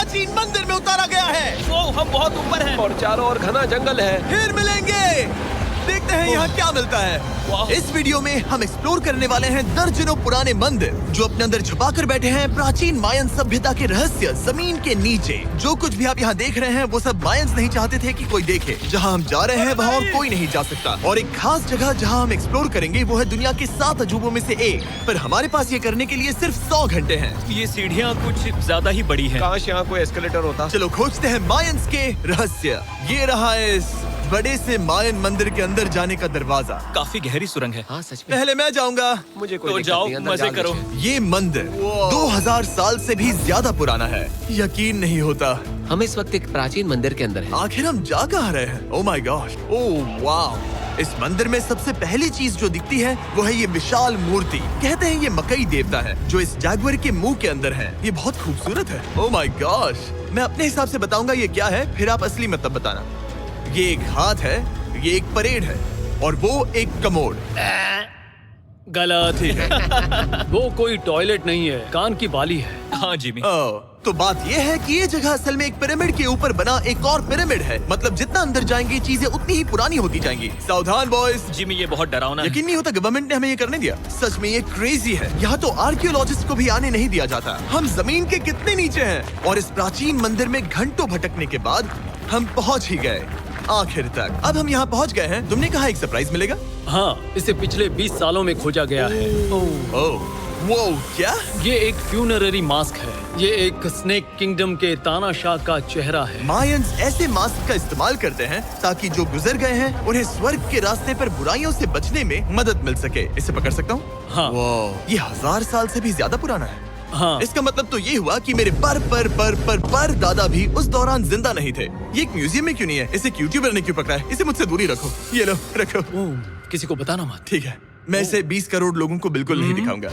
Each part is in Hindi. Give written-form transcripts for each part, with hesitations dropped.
प्राचीन मंदिर में उतारा गया है। वो हम बहुत ऊपर हैं और चारों ओर घना जंगल है। फिर मिलेंगे, देखते हैं यहाँ क्या मिलता है। इस वीडियो में हम एक्सप्लोर करने वाले हैं दर्जनों पुराने मंदिर जो अपने अंदर छुपा कर बैठे हैं प्राचीन मायन सभ्यता के रहस्य जमीन के नीचे। जो कुछ भी आप यहाँ देख रहे हैं वो सब मायंस नहीं चाहते थे कि कोई देखे। जहाँ हम जा रहे हैं वहाँ और कोई नहीं जा सकता। और एक खास जगह जहाँ हम एक्सप्लोर करेंगे वो है दुनिया के 7 अजूबों में से एक। पर हमारे पास ये करने के लिए सिर्फ 100 घंटे हैं। ये सीढ़ियाँ कुछ ज्यादा ही बड़ी हैं। काश यहाँ कोई एस्केलेटर होता। चलो खोजते हैं मायंस के रहस्य। ये रहा इस बड़े से मायन मंदिर के अंदर जाने का दरवाजा। काफी गहरी सुरंग है। हाँ सच में। पहले मैं जाऊंगा। मुझे कोई तो दिक्कत जाओ, नहीं, अंदर मजे जाओ करो। मुझे। ये मंदिर 2000 साल से भी ज्यादा पुराना है। यकीन नहीं होता। हम इस वक्त एक प्राचीन मंदिर के अंदर हैं। आखिर हम जा कहाँ रहे हैं? ओह माय गॉड, ओह वाव। इस मंदिर में सबसे पहली चीज जो दिखती है वो है ये विशाल मूर्ति। कहते हैं ये मकई देवता है जो इस जैगुआर के मुंह के अंदर है। ये बहुत खूबसूरत है। ओह माय गॉड, मैं अपने हिसाब से बताऊंगा ये क्या है, फिर आप असली मतलब बताना। ये एक हाथ है, ये एक परेड है और वो एक कमोड। गलत है। वो कोई टॉयलेट नहीं है, कान की बाली है। हाँ जिमी। तो बात ये है कि ये जगह असल में एक पिरामिड के ऊपर बना एक और पिरामिड है। मतलब जितना अंदर जाएंगे चीजें उतनी ही पुरानी होती जाएंगी। सावधान बॉयज। जिमी ये बहुत डरावना है। यकीन नहीं होता गवर्नमेंट ने हमें ये करने दिया। सच में ये क्रेजी है। यहाँ तो आर्कियोलॉजिस्ट को भी आने नहीं दिया जाता। हम जमीन के कितने नीचे हैं और इस प्राचीन मंदिर में घंटों भटकने के बाद हम पहुँच ही गए आखिर तक। अब हम यहाँ पहुँच गए हैं। तुमने कहा एक सरप्राइज मिलेगा। हाँ, इसे पिछले 20 सालों में खोजा गया है। ओह वो क्या? ये एक फ्यूनररी मास्क है। ये एक स्नेक किंगडम के तानाशाह का चेहरा है। मायंस ऐसे मास्क का इस्तेमाल करते हैं ताकि जो गुजर गए हैं उन्हें स्वर्ग के रास्ते पर बुराइयों से बचने में मदद मिल सके। इसे पकड़ सकता हूँ? हाँ। ये 1000 साल से भी ज्यादा पुराना है। हाँ। इसका मतलब तो ये हुआ कि मेरे पर दादा भी उस दौरान जिंदा नहीं थे। ये एक म्यूजियम में क्यों नहीं है? इसे यूट्यूबर ने क्यों पकड़ा है? इसे मुझसे दूरी रखो। ये लो रखो। किसी को बताना मत। ठीक है, मैं इसे 20 करोड़ लोगों को बिल्कुल नहीं दिखाऊंगा।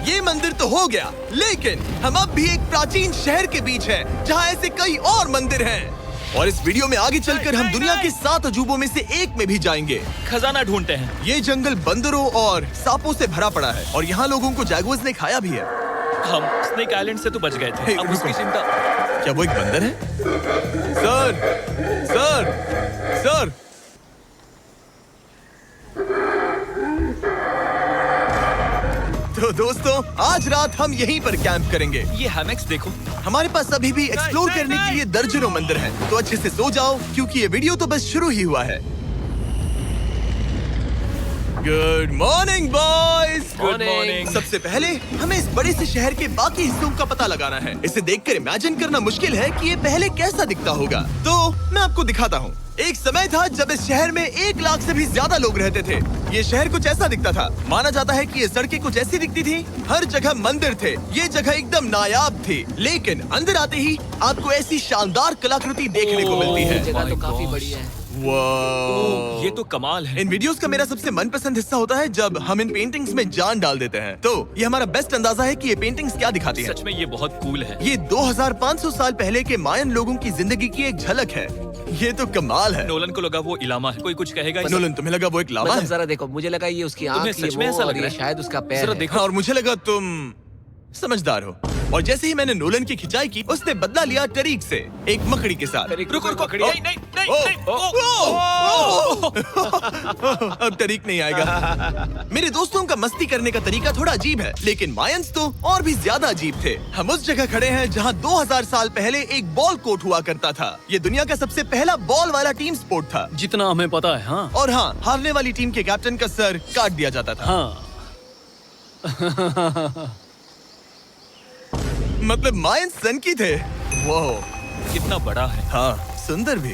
ये मंदिर तो हो गया, लेकिन हम अब भी एक प्राचीन शहर के बीच हैं, जहाँ ऐसे कई और मंदिर हैं। और इस वीडियो में आगे चलकर हम दुनिया के 7 अजूबों में से एक में भी जाएंगे। खजाना ढूंढते हैं। ये जंगल बंदरों और सांपों से भरा पड़ा है और यहाँ लोगों को जैगुआर्स ने खाया भी है। हम स्नेक आइलैंड से तो बच गए थे। हे, अब रुको। उसकी चिंता। क्या वो एक बंदर है? Sir, sir, sir. तो दोस्तों आज रात हम यहीं पर कैंप करेंगे। ये हैमेक्स देखो। हमारे पास अभी भी एक्सप्लोर करने के लिए दर्जनों मंदिर हैं। तो अच्छे से सो जाओ क्योंकि ये वीडियो तो बस शुरू ही हुआ है। Good morning boys. Good morning. सबसे पहले हमें इस बड़े से शहर के बाकी हिस्सों का पता लगाना है। इसे देखकर इमेजिन करना मुश्किल है कि ये पहले कैसा दिखता होगा। तो मैं आपको दिखाता हूँ। एक समय था जब इस शहर में 1 लाख से भी ज्यादा लोग रहते थे। ये शहर कुछ ऐसा दिखता था। माना जाता है कि ये सड़कें कुछ ऐसी दिखती थी। हर जगह मंदिर थे। ये जगह एकदम नायाब थी। लेकिन अंदर आते ही आपको ऐसी शानदार कलाकृति देखने को मिलती है। जगह तो my काफी gosh। बड़ी है। वाह। ये तो कमाल है। इन वीडियोस का मेरा सबसे मनपसंद हिस्सा होता है जब हम इन पेंटिंग्स में जान डाल देते हैं। तो ये हमारा बेस्ट अंदाजा है कि ये पेंटिंग्स क्या दिखाती हैं। सच में ये बहुत कूल है। ये 2500 साल पहले के मायन लोगों की जिंदगी की एक झलक है। ये तो कमाल है। नोलन को लगा वो इलामा है। कोई कुछ कहेगा इसे? नोलन, तुम्हें लगा वो एक लावा मतलब है? जरा देखो, मुझे लगा ये उसकी तुम्हें आँख, ये सच में मुंह ऐसा और लग रहा ये है? शायद उसका पैर जरा है। देखो। और मुझे लगा तुम समझदार हो। और जैसे ही मैंने नोलन की खिंचाई की, उसने बदला लिया टरीक से, एक मकड़ी के साथ। रुको रुको। ओ, नहीं नहीं नहीं ओ, नहीं। ओ, अब टरीक नहीं आएगा। मेरे दोस्तों का मस्ती करने का तरीका थोड़ा अजीब है, लेकिन मायंस तो और भी ज्यादा अजीब थे। हम उस जगह खड़े हैं जहां 2000 साल पहले एक बॉल कोर्ट हुआ करता था। ये दुनिया का सबसे पहला बॉल वाला टीम स्पोर्ट था। जितना हमें पता है। हाँ। और हाँ, हारने वाली टीम के कैप्टन का सर काट दिया जाता था। हाँ। मतलब मायंस सन की थे। वो कितना बड़ा है। हाँ, सुंदर भी।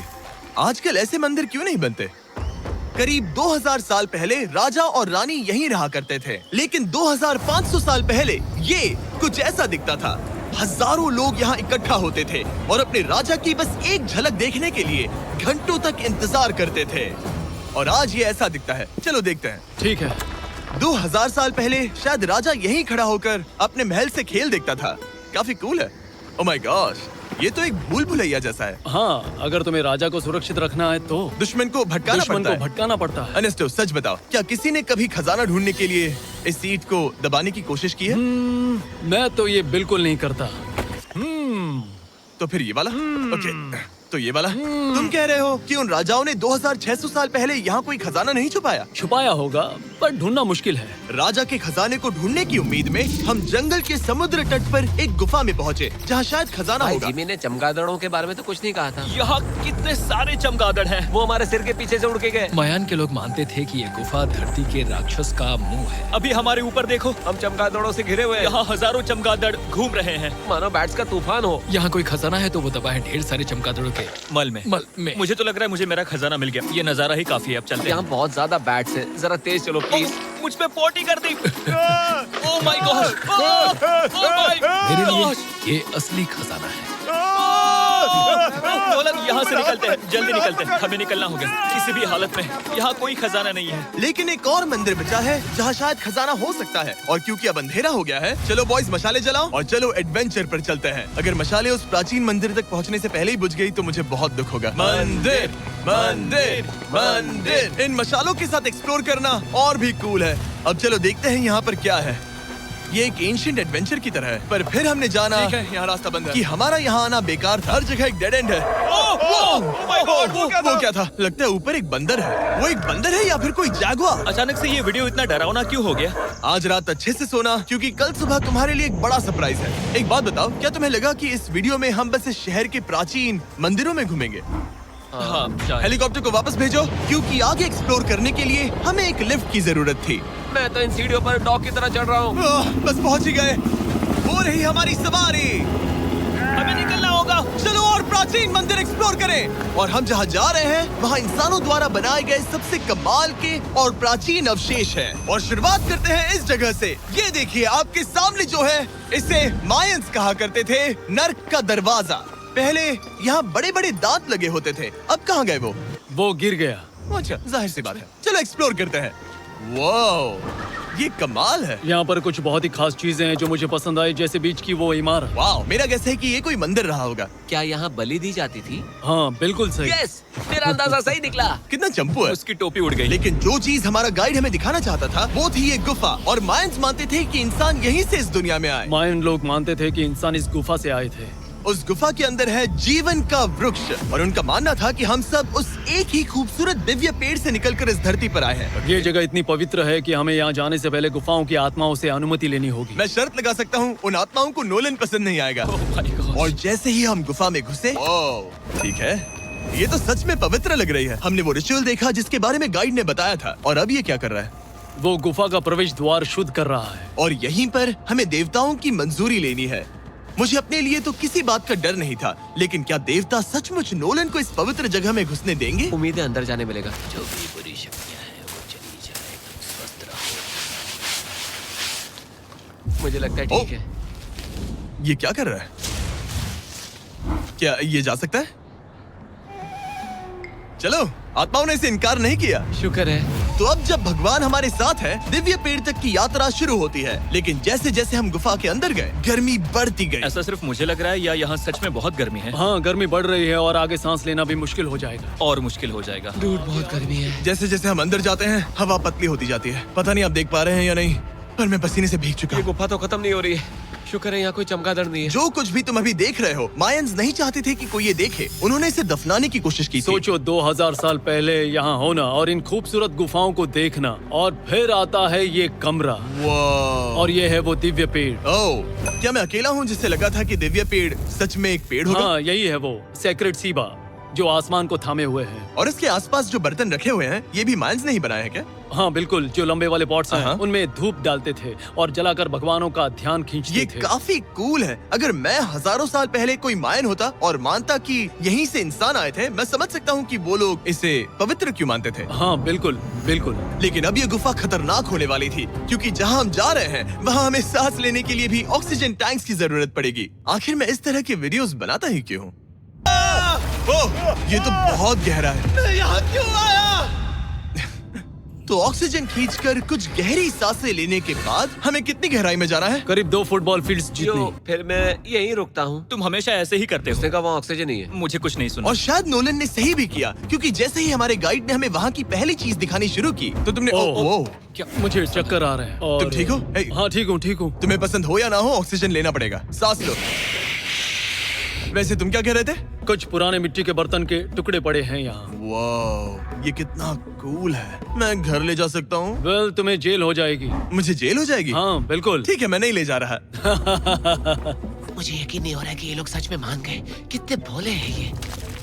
आजकल ऐसे मंदिर क्यों नहीं बनते? करीब 2000 साल पहले राजा और रानी यहीं रहा करते थे, लेकिन 2500 साल पहले ये कुछ ऐसा दिखता था। हजारों लोग यहाँ इकट्ठा होते थे और अपने राजा की बस एक झलक देखने के लिए घंटों तक इंतजार करते थे। और आज ये ऐसा दिखता है। चलो देखते हैं। ठीक है। 2000 साल पहले शायद राजा यहीं खड़ा होकर अपने महल से खेल देखता था। काफी कूल है। ओह माय गॉश, ये तो एक भूल भुलैया जैसा है। हाँ, अगर तुम्हें राजा को सुरक्षित रखना है तो दुश्मन को भटकाना पड़ता है। भटकाना पड़ता है। अनेस्टो, सच बताओ, क्या किसी ने कभी खजाना ढूंढने के लिए इस सीट को दबाने की कोशिश की है? मैं तो ये बिल्कुल नहीं करता। तो फिर ये वाला? ओके, तो ये वाला? तुम कह रहे हो कि उन राजाओं ने 2600 साल पहले यहाँ कोई खजाना नहीं छुपाया? छुपाया होगा पर ढूंढना मुश्किल है। राजा के खजाने को ढूंढने की उम्मीद में हम जंगल के समुद्र तट पर एक गुफा में पहुँचे जहाँ शायद खजाना भाई होगा। जिमी ने चमगादड़ों के बारे में तो कुछ नहीं कहा था। यहाँ कितने सारे चमगादड़ हैं। वो हमारे सिर के पीछे से उड़ के गए। मायान के लोग मानते थे कि ये गुफा धरती के राक्षस का मुंह है। अभी हमारे ऊपर देखो, हम चमगादड़ों से घिरे हुए हैं। यहाँ हजारों चमगादड़ घूम रहे हैं। मानो बैट्स का तूफान हो। यहाँ कोई खजाना है तो वो दबा है ढेर सारे चमगादड़ों के मल में। मुझे तो लग रहा है मुझे मेरा खजाना मिल गया। ये नजारा ही काफी है। अब चलते यहाँ हैं। बहुत ज्यादा बैट्स हैं। जरा तेज चलो प्लीज। मुझ पे पोटी कर दी। Oh my gosh, oh my मेरे लिए गॉश। ये असली खजाना है। नोलन, यहाँ से निकलते हैं, जल्दी निकलते हैं, हमें निकलना होगा किसी भी हालत में। यहाँ कोई खजाना नहीं है। लेकिन एक और मंदिर बचा है जहाँ शायद खजाना हो सकता है। और क्योंकि अब अंधेरा हो गया है, चलो बॉयज मशाले जलाओ और चलो एडवेंचर पर चलते हैं। अगर मशाले उस प्राचीन मंदिर तक पहुँचने से पहले ही बुझ गई तो मुझे बहुत दुख होगा। मंदिर, मंदिर, मंदिर। इन मशालों के साथ एक्सप्लोर करना और भी कूल है। अब चलो देखते हैं यहाँ पर क्या है। ये एक एंशिएंट एडवेंचर की तरह है, पर फिर हमने जाना ठीक है, यहाँ रास्ता बंद है। कि हमारा यहाँ आना बेकार था। हर जगह एक डेड एंड है। my God, वो क्या था? लगता है ऊपर एक बंदर है। वो एक बंदर है या फिर कोई जागुआर? अचानक से ये वीडियो इतना डरावना क्यों हो गया? आज रात अच्छे से सोना, क्योंकि कल सुबह तुम्हारे लिए एक बड़ा सरप्राइज है। एक बात बताओ, क्या तुम्हें लगा कि इस वीडियो में हम बस इस शहर के प्राचीन मंदिरों में घूमेंगे? हाँ, शायद। हेलीकॉप्टर को वापस भेजो, क्योंकि आगे एक्सप्लोर करने के लिए हमें एक लिफ्ट की जरूरत थी। मैं तो इन सीढ़ियों पर डॉग की तरह चढ़ रहा हूँ। बस पहुंच ही गए। हो रही हमारी सवारी। हमें निकलना होगा। चलो और प्राचीन मंदिर एक्सप्लोर करें। और हम जहाँ जा रहे हैं वहाँ इंसानों द्वारा बनाए गए सबसे कमाल के और प्राचीन अवशेष हैं। और शुरुआत करते हैं इस जगह से। ये देखिए आपके सामने जो है, इसे मायंस कहा करते थे नर्क का दरवाजा। पहले यहाँ बड़े बड़े दांत लगे होते थे, अब कहाँ गए वो? वो गिर गया। अच्छा, जाहिर सी बात है। चलो एक्सप्लोर करते हैं। वाओ, ये कमाल है। यहाँ पर कुछ बहुत ही खास चीजें हैं जो मुझे पसंद आई, जैसे बीच की वो इमारत। वाओ, मेरा गैस है कि ये कोई मंदिर रहा होगा। क्या यहाँ बलि दी जाती थी? हाँ बिल्कुल सही। यस, मेरा अंदाजा सही निकला। कितना चंपू है। उसकी टोपी उड़ गई। लेकिन जो चीज हमारा गाइड हमें दिखाना चाहता था वो थी ये गुफा। और मायंस मानते थे कि इंसान यहीं से इस दुनिया में आए। मायन लोग मानते थे कि इंसान इस गुफा से आए थे। उस गुफा के अंदर है जीवन का वृक्ष। और उनका मानना था कि हम सब उस एक ही खूबसूरत दिव्य पेड़ से निकलकर इस धरती पर आए हैं। ये जगह इतनी पवित्र है कि हमें यहाँ जाने से पहले गुफाओं की आत्माओं से अनुमति लेनी होगी। मैं शर्त लगा सकता हूँ उन आत्माओं को नोलन पसंद नहीं आएगा। ओह माय गॉश। और जैसे ही हम गुफा में घुसे, ठीक है, ये तो सच में पवित्र लग रही है। हमने वो रिचुअल देखा जिसके बारे में गाइड ने बताया था। और अब ये क्या कर रहा है? वो गुफा का प्रवेश द्वार शुद्ध कर रहा है। और यहीं पर हमें देवताओं की मंजूरी लेनी है। मुझे अपने लिए तो किसी बात का डर नहीं था, लेकिन क्या देवता सचमुच नोलन को इस पवित्र जगह में घुसने देंगे? उम्मीद है अंदर जाने मिलेगा। जो भी बुरी शक्तियाँ हैं वो चली जाए, तुम स्वस्थ रहो। मुझे लगता है ठीक है। ये क्या कर रहा है? क्या ये जा सकता है? चलो, आत्माओं ने इसे इनकार नहीं किया। शुक्र है। तो अब जब भगवान हमारे साथ है, दिव्य पेड़ तक की यात्रा शुरू होती है। लेकिन जैसे जैसे हम गुफा के अंदर गए, गर्मी बढ़ती गई। ऐसा सिर्फ मुझे लग रहा है या यहाँ सच में बहुत गर्मी है? हाँ, गर्मी बढ़ रही है और आगे सांस लेना भी मुश्किल हो जाएगा। और मुश्किल हो जाएगा। दूर बहुत गर्मी है। जैसे जैसे हम अंदर जाते हैं, हवा पतली होती जाती है। पता नहीं आप देख पा रहे हैं या नहीं, पर मैं पसीने से भीग चुका ये हूँ। गुफा तो खत्म नहीं हो रही है। शुक्र है यहाँ कोई चमगादड़ नहीं है। जो कुछ भी तुम अभी देख रहे हो, मायंस नहीं चाहते थे कि कोई ये देखे। उन्होंने इसे दफनाने की कोशिश की थी। सोचो 2000 साल पहले यहाँ होना और इन खूबसूरत गुफाओं को देखना, और फिर आता है ये कमरा वाह। और ये है वो दिव्य पेड़। ओह, क्या मैं अकेला हूँ जिससे लगा था कि दिव्य पेड़ सच में एक पेड़ होगा? हाँ, यही है वो सेक्रेट सीबा जो आसमान को थामे हुए हैं। और इसके आसपास जो बर्तन रखे हुए हैं, ये भी मायंस ने ही बनाए हैं क्या? हाँ बिल्कुल, जो लंबे वाले पॉट्स हैं, हाँ। उनमें धूप डालते थे और जलाकर भगवानों का ध्यान खींचते ये थे। काफी कूल है। अगर मैं हजारों साल पहले कोई मायन होता और मानता कि यहीं से इंसान आए थे, मैं समझ सकता हूँ कि वो लोग इसे पवित्र क्यों मानते थे। हाँ बिल्कुल बिल्कुल। लेकिन अब ये गुफा खतरनाक होने वाली थी, क्योंकि जहाँ हम जा रहे हैं वहाँ हमें सांस लेने के लिए भी ऑक्सीजन टैंक्स की जरूरत पड़ेगी। आखिर मैं इस तरह के वीडियोस बनाता ही क्यों हूँ? ओह, ये तो बहुत गहरा है। मैं यहाँ क्यों आया? तो ऑक्सीजन खींचकर कुछ गहरी सांसें लेने के बाद हमें कितनी गहराई में जाना है? करीब 2 फुटबॉल फील्ड्स जो जितनी। फिर मैं यहीं रुकता हूँ। तुम हमेशा ऐसे ही करते उसने हो। कहा वहाँ ऑक्सीजन ही है। मुझे कुछ नहीं सुना। और शायद नोलन ने सही भी किया, क्योंकि जैसे ही हमारे गाइड ने हमें वहाँ की पहली चीज दिखानी शुरू की तो तुमने ओह, क्या मुझे चक्कर आ रहे हैं। और तुम ठीक हो? हे। हाँ ठीक हूँ ठीक हूँ। तुम्हें पसंद हो या ना हो, ऑक्सीजन लेना पड़ेगा। सांस लो। वैसे तुम क्या कह रहे थे? कुछ पुराने मिट्टी के बर्तन के टुकड़े पड़े हैं यहाँ। वाह, ये कितना कूल है। मैं घर ले जा सकता हूँ? वेल, तुम्हें जेल हो जाएगी। मुझे जेल हो जाएगी? हाँ बिल्कुल। ठीक है, मैं नहीं ले जा रहा। मुझे यकीन नहीं हो रहा है कि ये लोग सच में मान गए। कितने भोले हैं ये।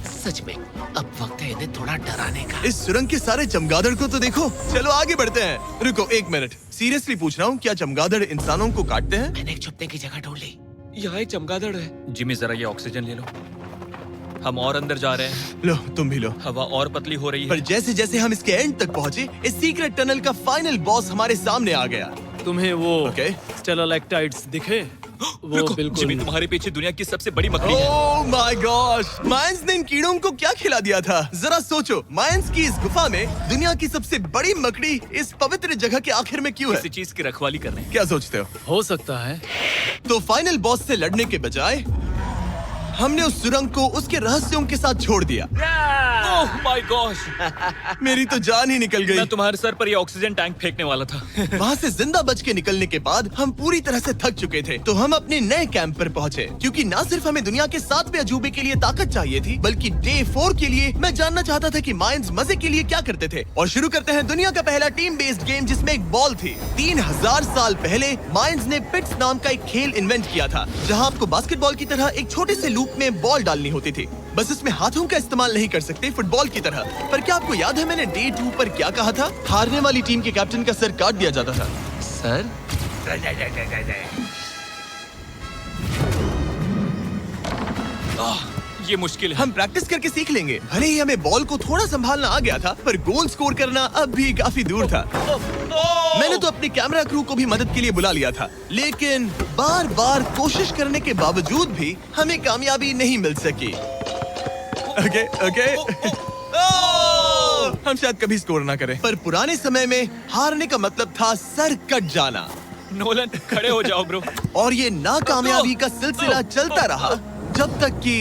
सच में अब वक्त है इन्हें थोड़ा डराने का। इस सुरंग के सारे चमगादड़ को तो देखो। चलो आगे बढ़ते हैं। रुको एक मिनट, सीरियसली पूछ रहा हूँ, क्या चमगादड़ इंसानों को काटते हैं? मैंने एक छुपने की जगह ढूंढ ली। यहाँ एक चमगादड़ है। जिमी जरा ये ऑक्सीजन ले लो। हम और अंदर जा रहे हैं। लो तुम भी लो। हवा और पतली हो रही पर है। जैसे जैसे हम इसके एंड तक पहुँचे, इस सीक्रेट टनल का फाइनल बॉस हमारे सामने आ गया। तुम्हें वो ओके। स्टेलालाइटाइट्स दिखे? वो रुको, बिल्कुल। जिमी तुम्हारे पीछे दुनिया की सबसे बड़ी मकड़ी है। ओह माय गॉश, मायंस ने इन कीड़ों को क्या खिला दिया था? जरा सोचो, मायंस की इस गुफा में दुनिया की सबसे बड़ी मकड़ी इस पवित्र जगह के आखिर में क्यों है? किसी चीज की रखवाली कर रहे हैं। क्या सोचते हो सकता है। तो फाइनल बॉस से लड़ने के बजाय हमने उस सुरंग को उसके रहस्यों के साथ छोड़ दिया। ओह माय गॉश, मेरी तो जान ही निकल गई। मैं तुम्हारे सर पर ये ऑक्सीजन टैंक फेंकने वाला था। वहाँ से जिंदा बच के निकलने के बाद हम पूरी तरह से थक चुके थे, तो हम अपने नए कैंप पर पहुँचे। क्योंकि न सिर्फ हमें दुनिया के 7वें अजूबे के लिए ताकत चाहिए थी, बल्कि डे 4 के लिए मैं जानना चाहता था कि मायंस मजे के लिए क्या करते थे। और शुरू करते हैं दुनिया का पहला टीम बेस्ड गेम, जिसमें एक बॉल थी। 3000 साल पहले मायंस ने पिट्स नाम का एक खेल इन्वेंट किया था, जहाँ आपको बास्केटबॉल की तरह एक छोटे से लूप में बॉल डालनी होती थी। बस इसमें हाथों का इस्तेमाल नहीं कर सकते, फुटबॉल की तरह। पर क्या आपको याद है मैंने डे 2 पर क्या कहा था? हारने वाली टीम के कैप्टन का सर काट दिया जाता था। सर? ये मुश्किल है। हम प्रैक्टिस करके सीख लेंगे। भले ही हमें बॉल को थोड़ा संभालना आ गया था, पर गोल स्कोर करना अब भी काफी दूर था। मैंने तो अपनी कैमरा क्रू को भी मदद के लिए बुला लिया था, लेकिन बार बार कोशिश करने के बावजूद भी हमें कामयाबी नहीं मिल सकी। ओके। हम शायद कभी स्कोर ना करें, पर पुराने समय में हारने का मतलब था सर कट जाना। नोलन खड़े हो जाओ ब्रो। और ये नाकामयाबी का सिलसिला चलता रहा जब तक कि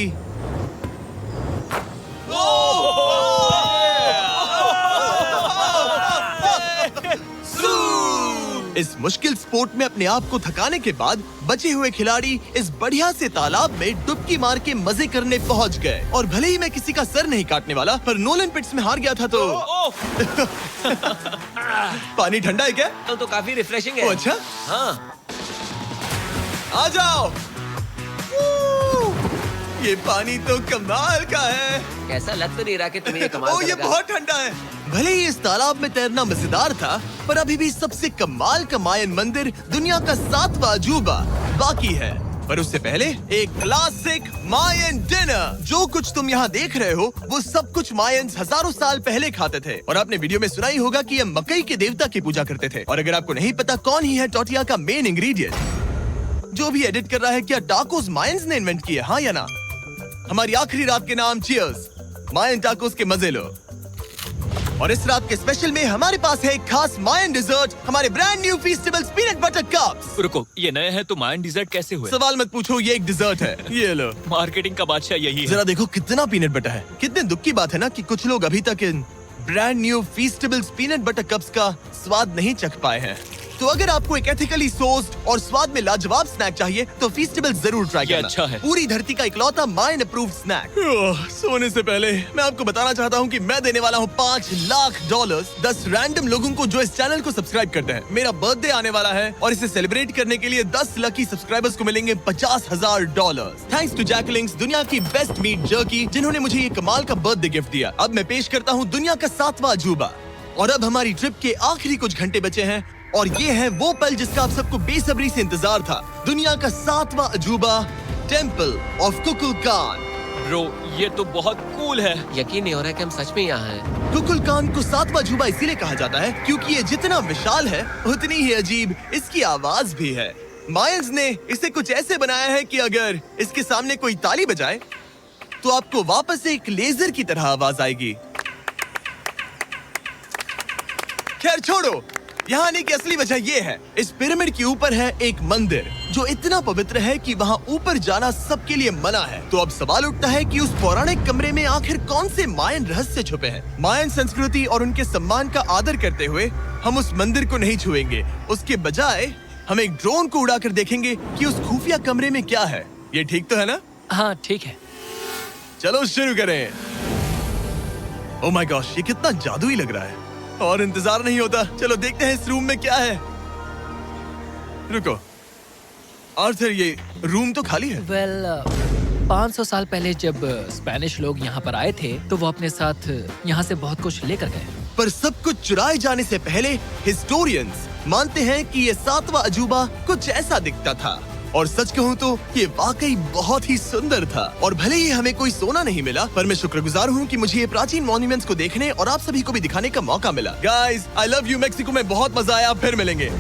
इस मुश्किल स्पोर्ट में अपने आप को थकाने के बाद बचे हुए खिलाड़ी इस बढ़िया से तालाब में डुबकी मार के मजे करने पहुंच गए। और भले ही मैं किसी का सर नहीं काटने वाला, पर नोलन पिट्स में हार गया था तो पानी ठंडा है क्या? तो काफी रिफ्रेशिंग ओ, है। अच्छा, हाँ। आ जाओ। ये पानी तो कमाल का है। ऐसा लग तो नहीं रहा कि तुम्हें ये कमाल ओ, ये करेगा। बहुत ठंडा है। भले ही इस तालाब में तैरना मजेदार था, पर अभी भी सबसे कमाल का मायन मंदिर, दुनिया का 7वां अजूबा बाकी है। पर उससे पहले एक क्लासिक मायन डिनर। जो कुछ तुम यहाँ देख रहे हो, वो सब कुछ मायंस हजारों साल पहले खाते थे। और आपने वीडियो में सुना ही होगा कि ये मकई के देवता की पूजा करते थे। और अगर आपको नहीं पता कौन ही है टोटिया का मेन इंग्रेडिएंट, जो भी एडिट कर रहा है, क्या टाकोस मायंस ने इन्वेंट किए? हाँ या ना? हमारी आखिरी रात के नाम चीयर्स, मायन टाकोस के मजे लो। और इस रात के स्पेशल में हमारे पास है एक खास मायन डिजर्ट, हमारे brand new Feastables peanut butter cups. रुको, ये नए हैं तो मायन डिजर्ट कैसे हुए? सवाल मत पूछो, ये एक डिजर्ट है। ये लो। मार्केटिंग का बादशाह यही है। जरा देखो कितना पीनट बटर है। कितने दुख की बात है ना कि कुछ लोग अभी तक इन brand new Feastables peanut butter cups का स्वाद नहीं चख पाए हैं। तो अगर आपको एक एथिकली सोर्स्ड और स्वाद में लाजवाब स्नैक चाहिए, तो फीस्टेबल्स जरूर ट्राई ये करना। अच्छा है। पूरी धरती का इकलौता मायन अप्रूव्ड स्नैक। सोने से पहले मैं आपको बताना चाहता हूँ कि मैं देने वाला हूँ $5 लाख 10 रैंडम लोगों को जो इस चैनल को सब्सक्राइब करते हैं। मेरा बर्थडे आने वाला है और इसे सेलिब्रेट करने के लिए 10 लकी सब्सक्राइबर्स को मिलेंगे $50,000। थैंक्स टू जैकलिंग्स, दुनिया की बेस्ट मीट जर्की, जिन्होंने मुझे ये कमाल का बर्थडे गिफ्ट दिया। अब मैं पेश करता हूँ दुनिया का 7वां अजूबा। और अब हमारी ट्रिप के आखिरी कुछ घंटे बचे हैं, और ये है वो पल जिसका आप सबको बेसब्री से इंतजार था। दुनिया का 7वां अजूबा, टेम्पल ऑफ कुकुलकान। ब्रो, ये तो बहुत कूल है। यकीन नहीं हो रहा है कि हम सच में यहाँ हैं। कुकुलकान को 7वां अजूबा इसीलिए कहा जाता है क्योंकि ये जितना विशाल है, उतनी ही अजीब इसकी आवाज भी है। मायंस ने इसे कुछ ऐसे बनाया है कि अगर इसके सामने कोई ताली बजाए, तो आपको वापस एक लेजर की तरह आवाज आएगी। खैर छोड़ो, यहाँ आने की असली वजह ये है, इस पिरामिड के ऊपर है एक मंदिर जो इतना पवित्र है कि वहाँ ऊपर जाना सबके लिए मना है। तो अब सवाल उठता है कि उस पौराणिक कमरे में आखिर कौन से मायन रहस्य छुपे हैं। मायन संस्कृति और उनके सम्मान का आदर करते हुए हम उस मंदिर को नहीं छुएंगे। उसके बजाय हम एक ड्रोन को उड़ाकर देखेंगे कि उस खुफिया कमरे में क्या है। ये ठीक तो है ना? हाँ ठीक है। चलो शुरू करें। ओह माय गॉश, ये कितना जादुई लग रहा है और इंतजार नहीं होता। चलो देखते हैं इस रूम में क्या है। रुको आर्थर, ये रूम तो खाली है। वेल 500 साल पहले जब स्पेनिश लोग यहाँ पर आए थे तो वो अपने साथ यहाँ से बहुत कुछ लेकर गए। पर सब कुछ चुराए जाने से पहले हिस्टोरियंस मानते हैं कि ये 7वां अजूबा कुछ ऐसा दिखता था। और सच कहूँ तो ये वाकई बहुत ही सुंदर था। और भले ही हमें कोई सोना नहीं मिला, पर मैं शुक्रगुजार हूँ कि मुझे ये प्राचीन मॉन्यूमेंट्स को देखने और आप सभी को भी दिखाने का मौका मिला। Guys, I love you. Mexico में बहुत मजा आया। फिर मिलेंगे।